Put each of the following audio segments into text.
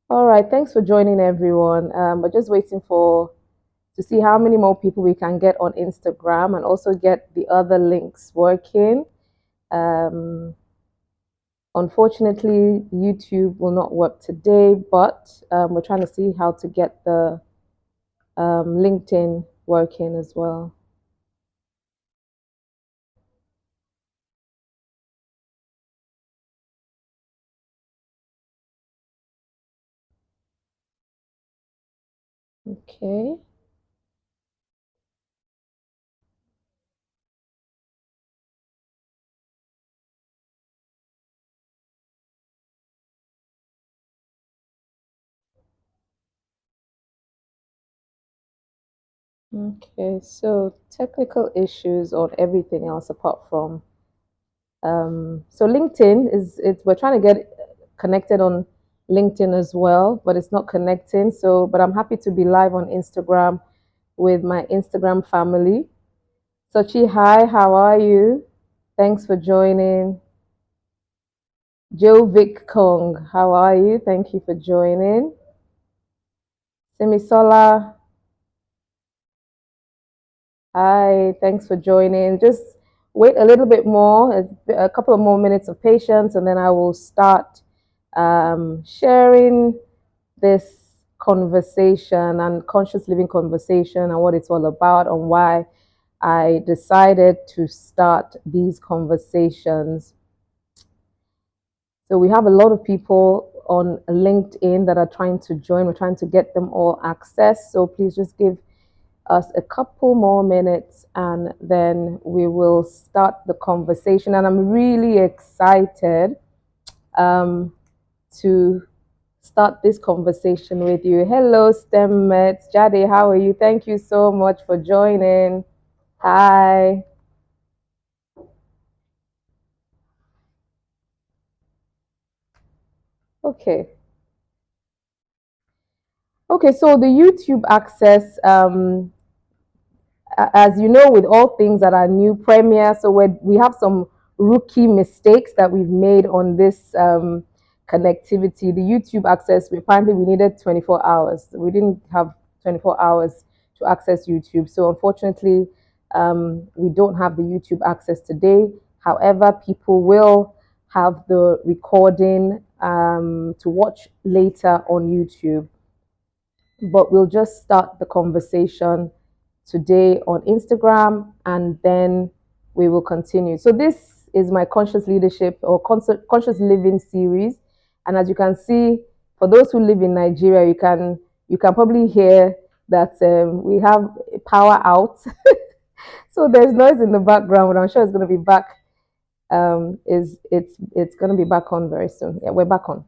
All right, thanks for joining everyone. We're just waiting for to see how many more people we can get on Instagram and also get the other links working. Um, Unfortunately, YouTube will not work today, but we're trying to see how to get the LinkedIn working as well. Okay. Okay, so technical issues on everything else apart from so LinkedIn is it we're trying to get connected on LinkedIn as well, but it's not connecting. So, but I'm happy to be live on Instagram with my Instagram family. Sochi, hi, how are you? Thanks for joining. Joe Vic Kong, how are you? Thank you for joining. Simisola, hi, thanks for joining. Just wait a little bit more, a couple of more minutes of patience, and then I will start sharing this conversation and conscious living conversation and what it's all about and why I decided to start these conversations. So we have a lot of people on LinkedIn that are trying to join. We're trying to get them all access. So please just give us a couple more minutes and then we will start the conversation. And I'm really excited um, to start this conversation with you. Hello, STEM Mets. Jade, how are you? Thank you so much for joining. Hi. Okay. Okay, so the YouTube access, as you know, with all things that are new, Premiere, so we have some rookie mistakes that we've made on this connectivity. The YouTube access, apparently we needed 24 hours. We didn't have 24 hours to access YouTube. So unfortunately, we don't have the YouTube access today. However, people will have the recording to watch later on YouTube. But we'll just start the conversation today on Instagram and then we will continue. So, this is my conscious leadership or conscious living series. And as you can see, for those who live in Nigeria, you can probably hear that we have power out. So there's noise in the background, but I'm sure it's going to be back. Is it's going to be back on very soon. Yeah, we're back on.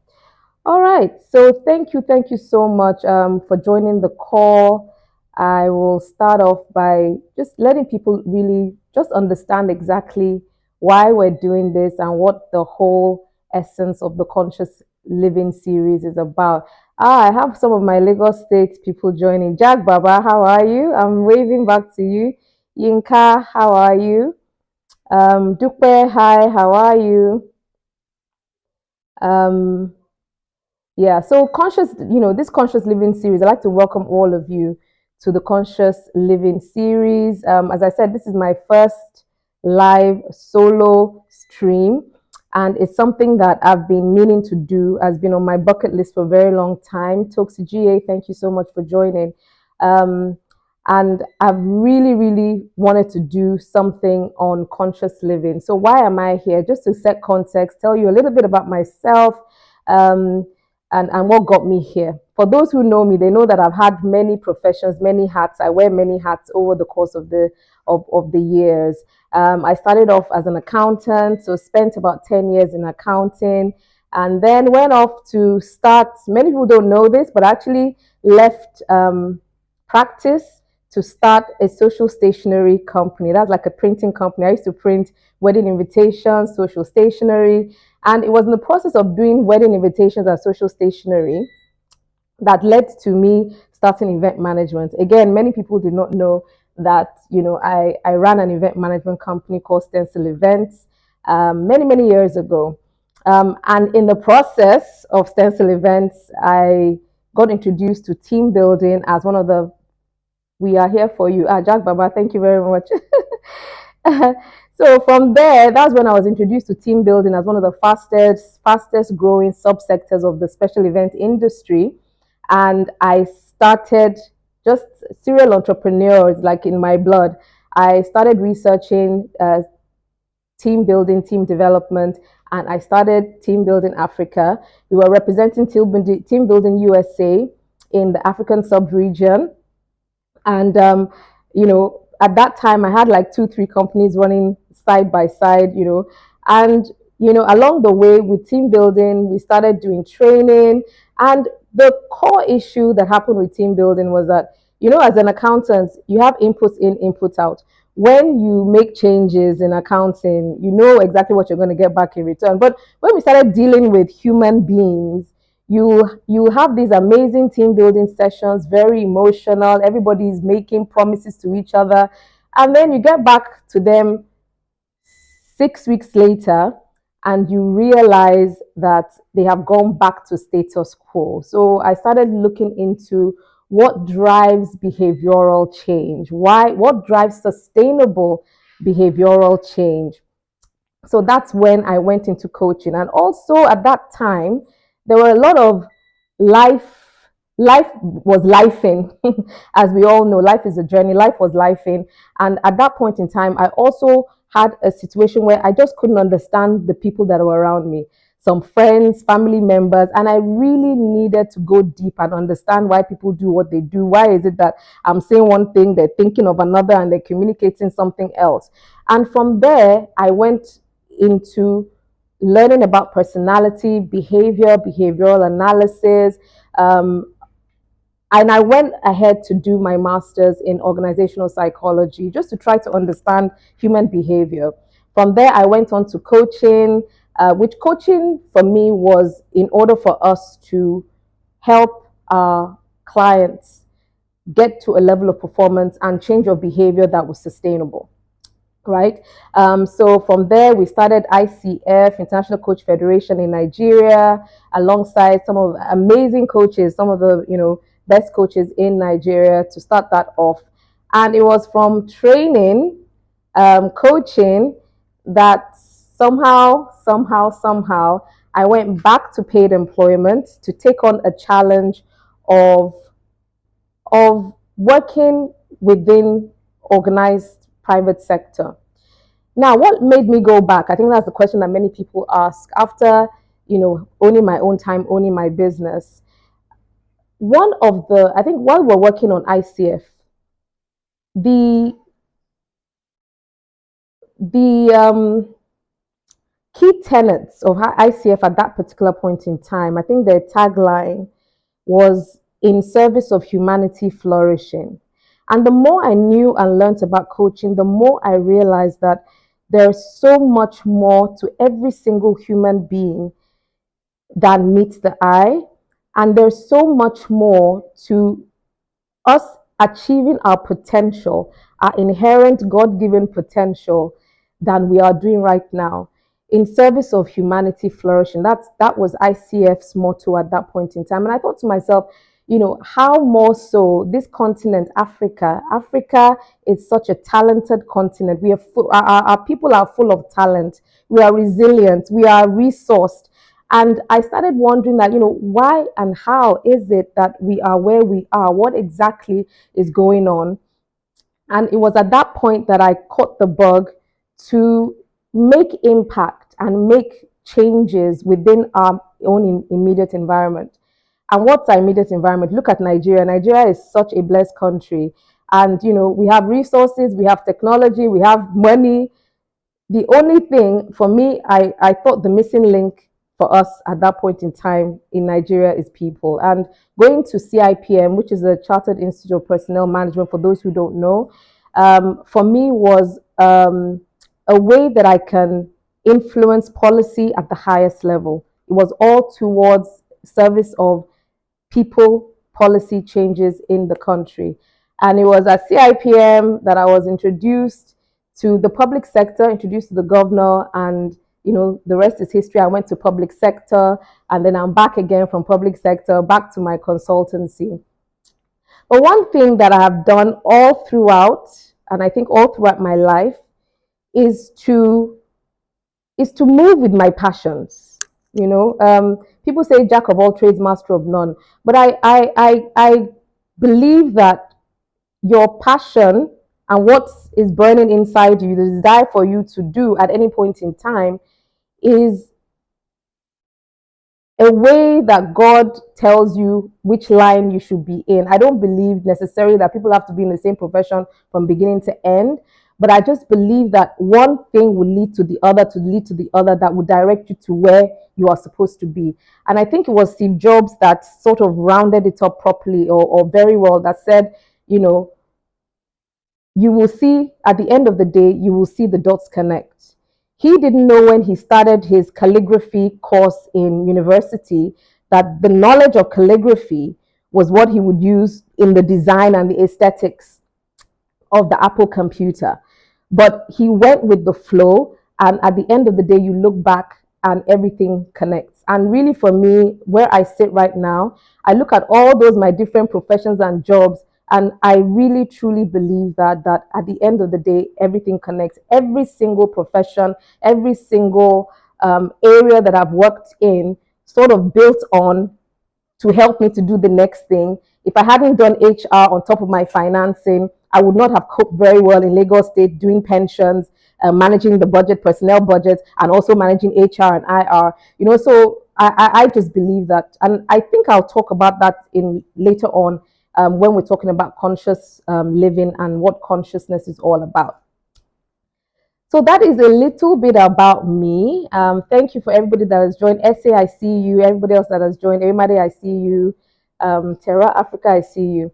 All right. So thank you so much for joining the call. I will start off by just letting people really just understand exactly why we're doing this and what the whole essence of the conscious living series is about. I have some of my Lagos State people joining. Jack Baba, how are you? I'm waving back to you. Yinka, how are you? Dupe, hi, how are you? Um, Yeah, so this conscious living series, I'd like to welcome all of you to the conscious living series. As I said, this is my first live solo stream, and it's something that I've been meaning to do, has been on my bucket list for a very long time. Toxi GA, thank you so much for joining. Um, and I've really, really wanted to do something on conscious living. So, why am I here? Just to set context, tell you a little bit about myself. Um, and what got me here. For those who know me, they know that I've had many professions, many hats. I wear many hats over the course of the years. I started off as an accountant, so spent about 10 years in accounting, and then went off to start. Many people don't know this, but I actually left practice to start a social stationery company. That's like a printing company. I used to print wedding invitations, social stationery, and it was in the process of doing wedding invitations and social stationery that led to me starting event management. Again, many people did not know that, I ran an event management company called Stencil Events many, many years ago. And in the process of Stencil events, I got introduced to team building as one of the we are here for you. Jack Baba, thank you very much. So from there, that's when I was introduced to team building as one of the fastest growing subsectors of the special event industry. And I started just serial entrepreneurs like in my blood. I started researching team building, team development, and I started Team Building Africa. We were representing Team Building USA in the African sub-region. And, at that time, I had like two, three companies running side by side, and, along the way with team building, we started doing training. And the core issue that happened with team building was that, as an accountant, you have inputs in, inputs out. When you make changes in accounting, you know exactly what you're going to get back in return. But when we started dealing with human beings, you have these amazing team building sessions, very emotional. Everybody's making promises to each other, and then you get back to them 6 weeks later, and you realize that they have gone back to status quo. So I started looking into what drives behavioral change, what drives sustainable behavioral change. So that's when I went into coaching. And also at that time, there were a lot of life life was lifing. As we all know, life is a journey. Life was lifing. And at that point in time, I also had a situation where I just couldn't understand the people that were around me, some friends, family members, and I really needed to go deep and understand why people do what they do. Why is it that I'm saying one thing, they're thinking of another, and they're communicating something else? And from there, I went into learning about personality, behavior, behavioral analysis. And I went ahead to do my master's in organizational psychology just to try to understand human behavior. From there, I went on to coaching, which coaching for me was in order for us to help our clients get to a level of performance and change of behavior that was sustainable, right? So from there, we started ICF, International Coach Federation in Nigeria, alongside some of the amazing coaches, some of the best coaches in Nigeria to start that off. And it was from training, coaching, that somehow, I went back to paid employment to take on a challenge of working within organized private sector. Now, what made me go back? I think that's the question that many people ask after, owning my own time, owning my business. I think while we're working on ICF, the key tenets of ICF at that particular point in time, I think their tagline was in service of humanity flourishing. And the more I knew and learned about coaching, the more I realized that there's so much more to every single human being than meets the eye. And there's so much more to us achieving our potential, our inherent God given potential, than we are doing right now in service of humanity flourishing. That was ICF's motto at that point in time. And I thought to myself, how more so this continent, Africa. Africa is such a talented continent. Our people are full of talent. We are resilient. We are resourced. And I started wondering that, why and how is it that we are where we are? What exactly is going on? And it was at that point that I caught the bug to make impact and make changes within our own immediate environment. And what's our immediate environment? Look at Nigeria. Nigeria is such a blessed country. And, we have resources, we have technology, we have money. The only thing for me, I thought the missing link for us at that point in time in Nigeria is people. And going to CIPM, which is a Chartered Institute of Personnel Management, for those who don't know, for me was a way that I can influence policy at the highest level. It was all towards service of people policy changes in the country. And it was at CIPM that I was introduced to the public sector, introduced to the governor, and the rest is history. I went to public sector, and then I'm back again from public sector, back to my consultancy. But one thing that I have done all throughout, and I think all throughout my life, is to move with my passions. People say jack of all trades, master of none, but I believe that your passion and what is burning inside you, the desire for you to do at any point in time, is a way that God tells you which line you should be in. I don't believe necessarily that people have to be in the same profession from beginning to end, but I just believe that one thing will lead to the other, that will direct you to where you are supposed to be. And I think it was Steve Jobs that sort of rounded it up properly, or very well, that said, you will see at the end of the day, you will see the dots connect. He didn't know when he started his calligraphy course in university that the knowledge of calligraphy was what he would use in the design and the aesthetics of the Apple computer. But he went with the flow, and at the end of the day, you look back and everything connects. And really, for me, where I sit right now, I look at all those my different professions and jobs, and I really truly believe that at the end of the day, everything connects. Every single profession, every single area that I've worked in, sort of built on to help me to do the next thing. If I hadn't done HR on top of my financing, I would not have coped very well in Lagos State doing pensions, managing the budget, personnel budgets, and also managing HR and IR. So I just believe that, and I think I'll talk about that in later on when we're talking about conscious living and what consciousness is all about. So that is a little bit about me. Thank you for everybody that has joined. SA, I see you. Everybody else that has joined. Everybody, I see you. Terra Africa, I see you.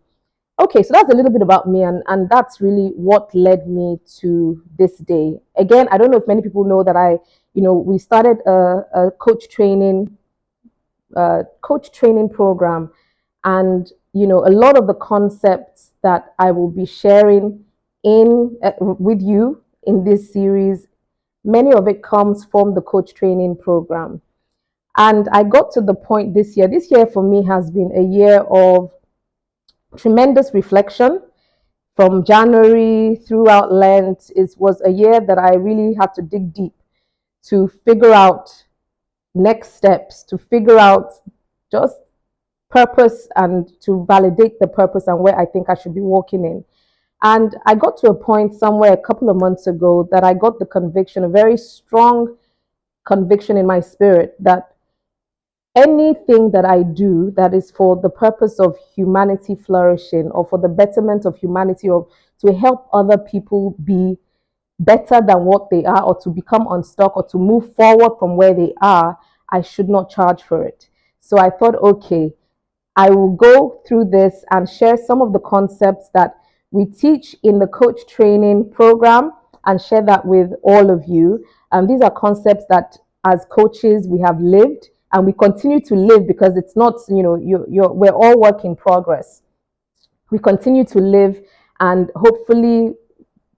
Okay, so that's a little bit about me, and that's really what led me to this day. Again, I don't know if many people know that we started a coach training program, and a lot of the concepts that I will be sharing with you in this series, many of it comes from the coach training program. And I got to the point this year. This year for me has been a year of tremendous reflection. From January throughout Lent, it was a year that I really had to dig deep to figure out next steps, to figure out just purpose, and to validate the purpose and where I think I should be walking in. And I got to a point somewhere a couple of months ago that I got the conviction, a very strong conviction in my spirit, that anything that I do that is for the purpose of humanity flourishing, or for the betterment of humanity, or to help other people be better than what they are, or to become unstuck, or to move forward from where they are, I should not charge for it. So I thought, okay, I will go through this and share some of the concepts that we teach in the coach training program, and share that with all of you. These are concepts that as coaches we have lived, and we continue to live, because it's not, we're all work in progress. We continue to live, and hopefully,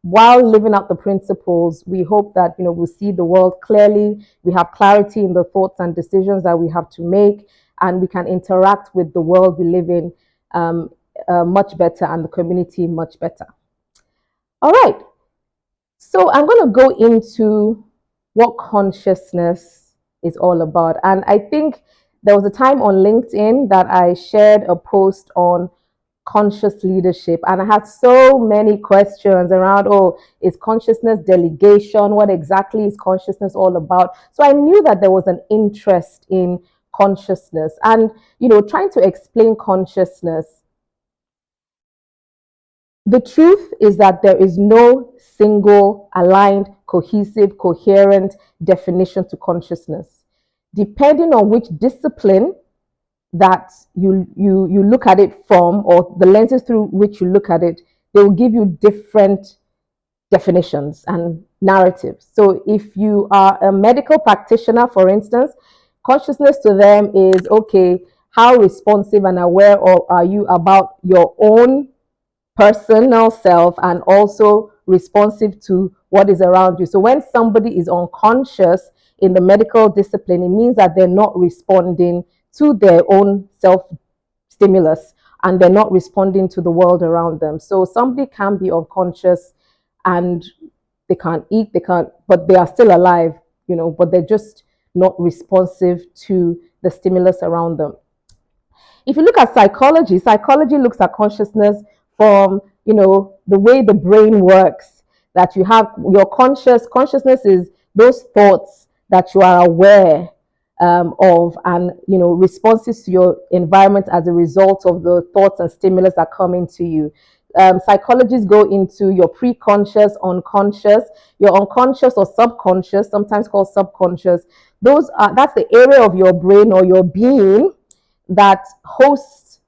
while living out the principles, we hope that we'll see the world clearly. We have clarity in the thoughts and decisions that we have to make, and we can interact with the world we live in much better, and the community much better. All right. So I'm going to go into what consciousness is all about. And I think there was a time on LinkedIn that I shared a post on conscious leadership, and I had so many questions around, is consciousness delegation? What exactly is consciousness all about? So I knew that there was an interest in consciousness, and trying to explain consciousness. The truth is that there is no single, aligned, cohesive, coherent definition to consciousness. Depending on which discipline that you look at it from, or the lenses through which you look at it, they will give you different definitions and narratives. So if you are a medical practitioner, for instance, consciousness to them is, okay, how responsive and aware are you about your own personal self, and also responsive to what is around you. So when somebody is unconscious, in the medical discipline, it means that they're not responding to their own self stimulus and they're not responding to the world around them. So somebody can be unconscious and they can't eat, they can't, but they are still alive, but they're just not responsive to the stimulus around them. If you look at psychology, psychology looks at consciousness from, the way the brain works, that you have your consciousness is those thoughts that you are aware of, and responses to your environment as a result of the thoughts and stimulus that come into you. Psychologists go into your pre-conscious, unconscious, your unconscious or subconscious, sometimes called subconscious. That's the area of your brain or your being that hosts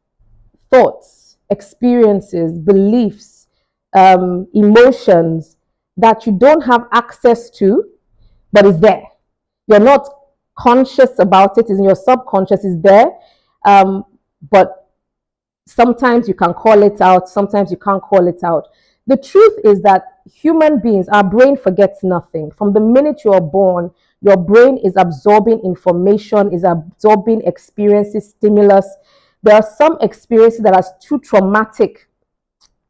thoughts, experiences, beliefs, emotions that you don't have access to, but is there. You're not conscious about it, it's in your subconscious, is there, but sometimes you can call it out, sometimes you can't call it out. The truth is that human beings, our brain forgets nothing. From the minute you are born, your brain is absorbing information, is absorbing experiences, stimulus. There are some experiences that are too traumatic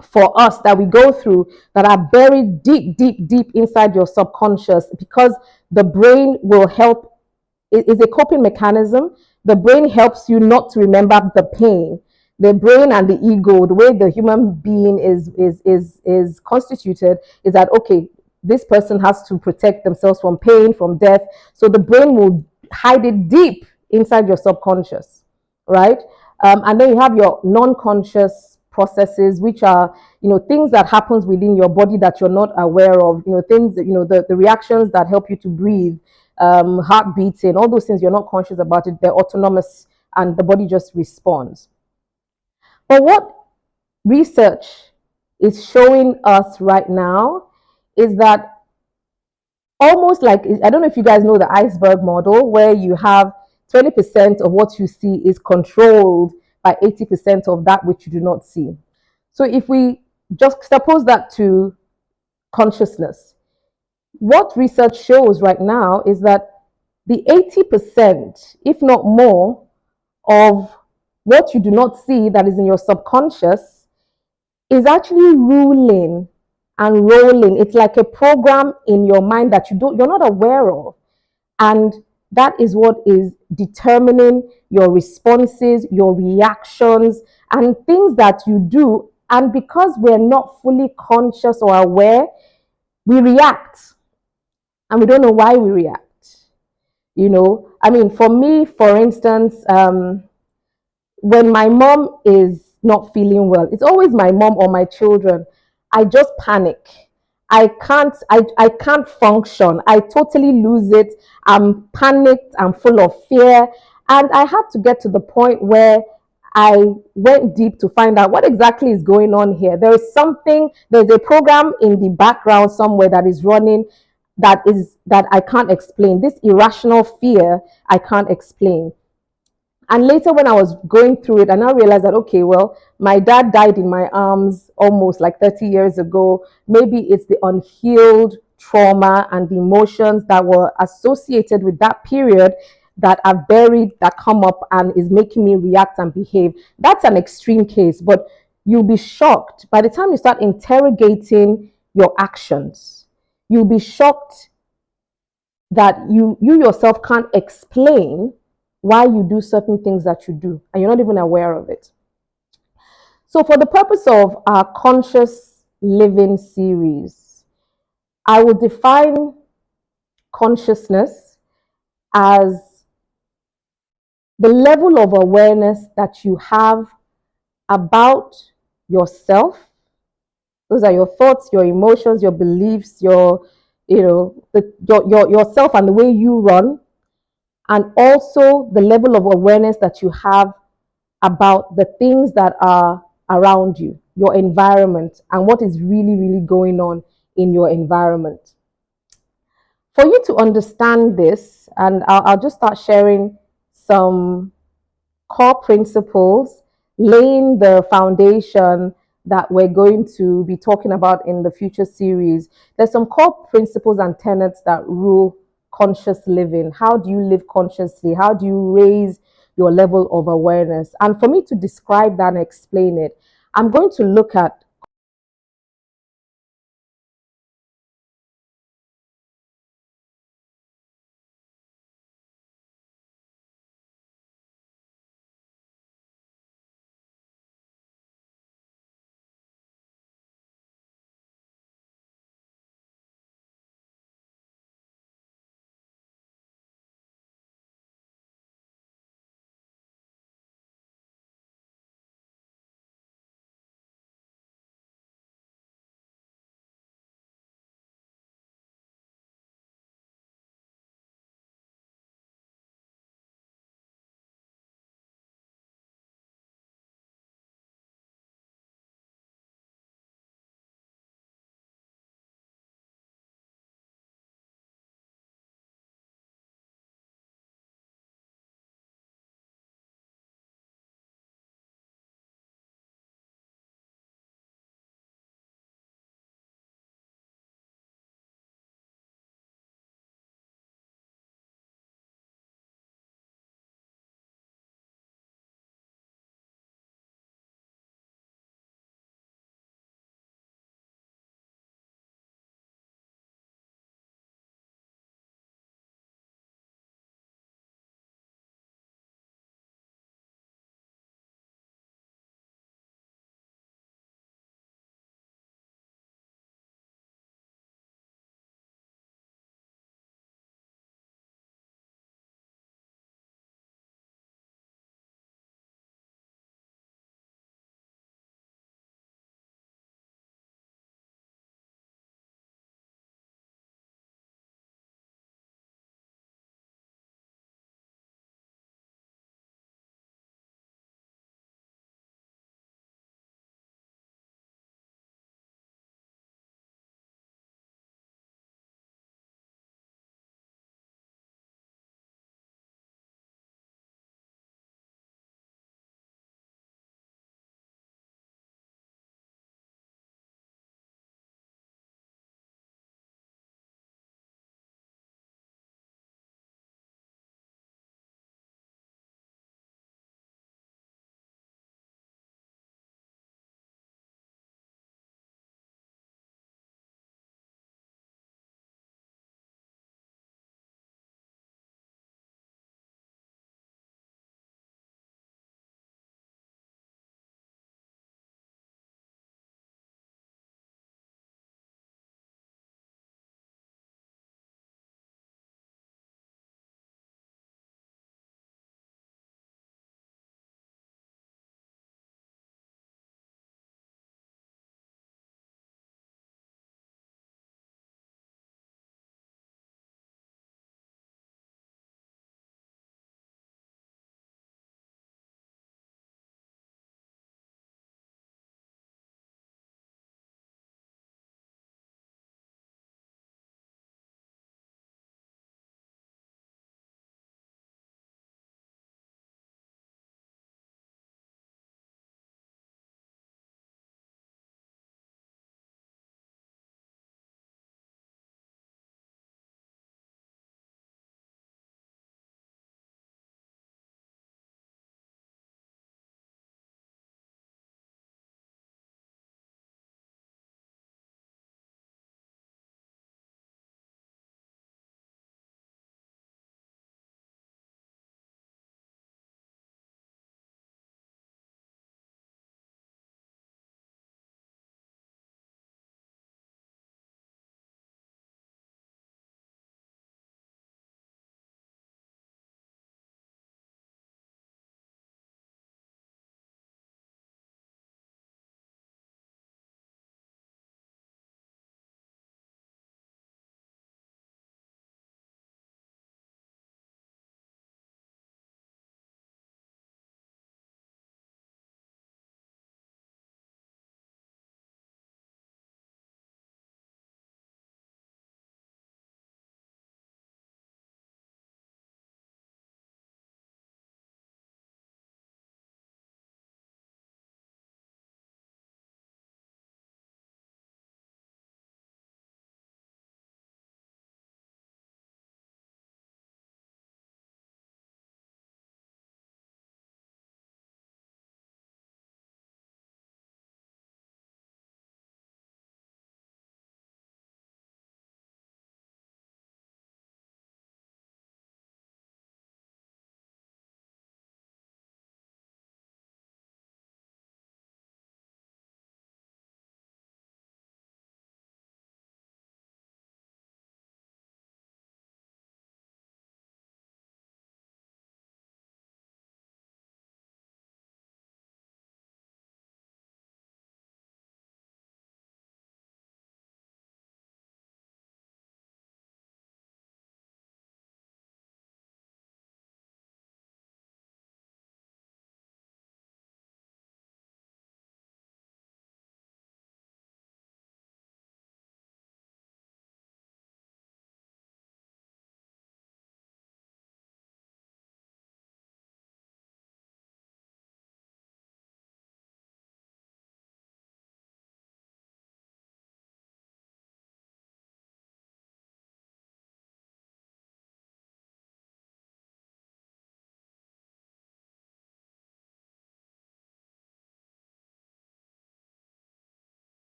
for us that we go through that are buried deep, deep, deep inside your subconscious, because the brain will help. It is a coping mechanism. The brain helps you not to remember the pain. The brain and the ego, the way the human being is constituted, is that, okay, this person has to protect themselves from pain, from death. So the brain will hide it deep inside your subconscious, right? And then you have your non-conscious processes, which are, things that happens within your body that you're not aware of, things that, the reactions that help you to breathe, heart beating, all those things, you're not conscious about it. They're autonomous and the body just responds. But what research is showing us right now is that almost like, I don't know if you guys know the iceberg model, where you have 20% of what you see is controlled by 80% of that which you do not see. So if we just suppose that to consciousness, what research shows right now is that the 80%, if not more, of what you do not see that is in your subconscious is actually ruling and rolling. It's like a program in your mind that you're not aware of. And that is what is determining your responses, your reactions, and things that you do. And because we're not fully conscious or aware, we react. And we don't know why we react. For me, for instance, when my mom is not feeling well, it's always my mom or my children. I just panic. I can't function. I totally lose it. I'm panicked. I'm full of fear. And I had to get to the point where I went deep to find out what exactly is going on here. There's a program in the background somewhere that is running that I can't explain. This irrational fear, I can't explain. And later when I was going through it, I now realized that, okay, well, my dad died in my arms almost like 30 years ago. Maybe it's the unhealed trauma and the emotions that were associated with that period that are buried, that come up and is making me react and behave. That's an extreme case, but you'll be shocked. By the time you start interrogating your actions, you'll be shocked that you yourself can't explain why you do certain things that you do, and you're not even aware of it. So for the purpose of our conscious living series, I will define consciousness as the level of awareness that you have about yourself. Those are your thoughts, your emotions, your beliefs, yourself and the way you run. And also the level of awareness that you have about the things that are around you, your environment, and what is really, really going on in your environment. For you to understand this, and I'll just start sharing some core principles, laying the foundation that we're going to be talking about in the future series. There's some core principles and tenets that rule conscious living? How do you live consciously? How do you raise your level of awareness? And for me to describe that and explain it, I'm going to look at